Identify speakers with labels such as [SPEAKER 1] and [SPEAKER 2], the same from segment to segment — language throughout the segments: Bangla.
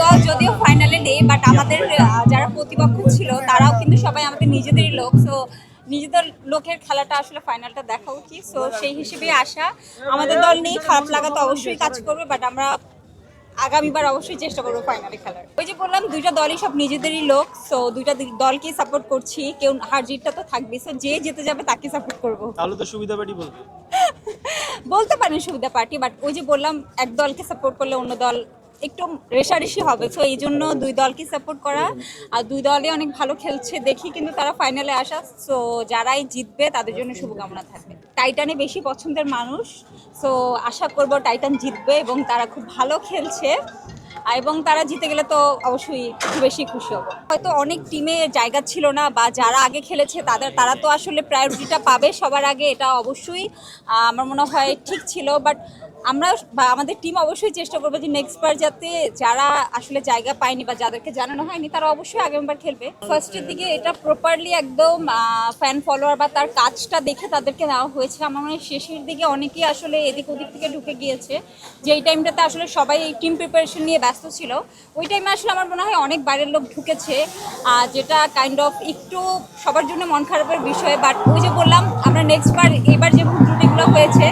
[SPEAKER 1] দল যদিও ফাইনালে নেই, বাট আমাদের যারা প্রতিপক্ষ ছিল তারাও কিন্তু সবাই আমাদের নিজেদেরই লোক। সো নিজেদের লোকের খেলাটা আসলে ফাইনালটা দেখা উচিত। সো সেই হিসেবে আশা, আমাদের দল নিয়ে খারাপ লাগা তো অবশ্যই কাজ করবে, বাট আমরা আগামীবার অবশ্যই চেষ্টা করবো ফাইনালে খেলার। ওই যে বললাম, দুইটা দলই সব নিজেদেরই লোক। সো দুইটা দলকেই সাপোর্ট করছি, কেউ হার জিতটা তো থাকবে। সো যে জিতে যাবে তাকে সাপোর্ট করবো।
[SPEAKER 2] তাহলে তো সুবিধা পার্টি বলবে।
[SPEAKER 1] বলতে পারেন সুবিধা পার্টি, বাট ওই যে বললাম এক দলকে সাপোর্ট করলে অন্য দল একটু রেশারেশি হবে। সো এই জন্য দুই দলকে সাপোর্ট করা, আর দুই দলই অনেক ভালো খেলছে দেখি কিন্তু তারা ফাইনালে আসা। সো যারাই জিতবে তাদের জন্য শুভকামনা থাকবে। টাইটানে বেশি পছন্দের মানুষ, সো আশা করব টাইটান জিতবে এবং তারা খুব ভালো খেলছে, এবং তারা জিতে গেলে তো অবশ্যই একটু বেশি খুশি হব। হয়তো অনেক টিমে জায়গা ছিল না, বা যারা আগে খেলেছে তারা তো আসলে প্রায়োরিটিটা পাবে সবার আগে, এটা অবশ্যই আমার মনে হয় ঠিক ছিল। বাট আমরা বা আমাদের টিম অবশ্যই চেষ্টা করবো যে নেক্সট বার যাতে যারা আসলে জায়গা পায়নি বা যাদেরকে জানানো হয়নি তারা অবশ্যই আগামীবার খেলবে। ফার্স্টের দিকে এটা প্রপারলি একদম ফ্যান ফলোয়ার বা তার কাজটা দেখে তাদেরকে নেওয়া হয়েছে। আমার মনে হয় শেষের দিকে অনেকেই আসলে এদিক ওদিক থেকে ঢুকে গিয়েছে, যে এই টাইমটাতে আসলে সবাই এই টিম প্রিপারেশন নিয়ে ব্যস্ত ছিল। ওই টাইমে আসলে আমার মনে হয় অনেক বাইরের লোক ঢুকেছে, যেটা কাইন্ড অফ একটু সবার জন্য মন খারাপের বিষয়। বাট ওই যে বললাম, আমরা নেক্সট বার এবার যে ভুল ত্রুটিগুলো হয়েছে,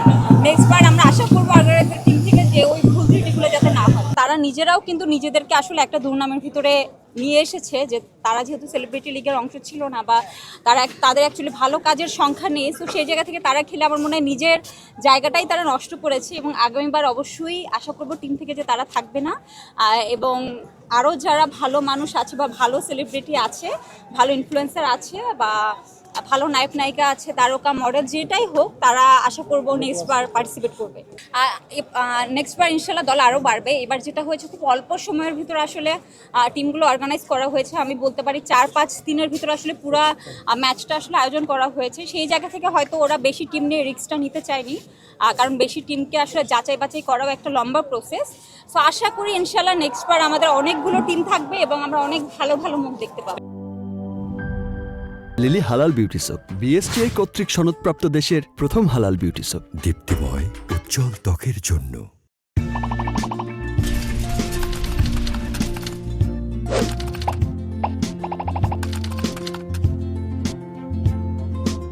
[SPEAKER 1] নেক্সট বার আমরা আশা করবো আগের টিম থেকে যে ওই ভুল ত্রুটিগুলো যাতে না হয়। তারা নিজেরাও কিন্তু নিজেদেরকে আসলে একটা দুর্নামের ভিতরে নিয়ে এসেছে, যে তারা যেহেতু সেলিব্রিটি লিগের অংশ ছিল না, বা তাদের অ্যাকচুয়ালি ভালো কাজের সংখ্যা নেই। সো সেই জায়গা থেকে তারা খেলে আমার মনে হয় নিজের জায়গাটাই তারা নষ্ট করেছে, এবং আগামীবার অবশ্যই আশা করবো টিম থেকে যে তারা থাকবে না। এবং আরও যারা ভালো মানুষ আছে বা ভালো সেলিব্রিটি আছে, ভালো ইনফ্লুয়েন্সার আছে, বা ভালো নায়ক নায়িকা আছে, তারকা মডেল যেটাই হোক, তারা আশা করবো নেক্সট বার পার্টিসিপেট করবে। নেক্সট বার ইনশাল্লাহ দল আরও বাড়বে। এবার যেটা হয়েছে, খুব অল্প সময়ের ভিতরে আসলে টিমগুলো অর্গানাইজ করা হয়েছে। আমি বলতে পারি 4-5 দিনের ভিতরে আসলে পুরো ম্যাচটা আসলে আয়োজন করা হয়েছে। সেই জায়গা থেকে হয়তো ওরা বেশি টিম নিয়ে রিস্কটা নিতে চায়নি, কারণ বেশি টিমকে আসলে যাচাই বাছাই করাও একটা লম্বা প্রসেস। সো আশা করি ইনশাল্লাহ নেক্সট বার আমাদের অনেকগুলো টিম থাকবে এবং আমরা অনেক ভালো ভালো মুখ দেখতে পাবো।
[SPEAKER 3] লিলি হালাল বিউটি সোপ, বিএসটিআই কর্তৃক সনদপ্রাপ্ত দেশের প্রথম হালাল বিউটি সোপ।
[SPEAKER 4] দীপ্তিময় উজ্জ্বল ত্বকের জন্য।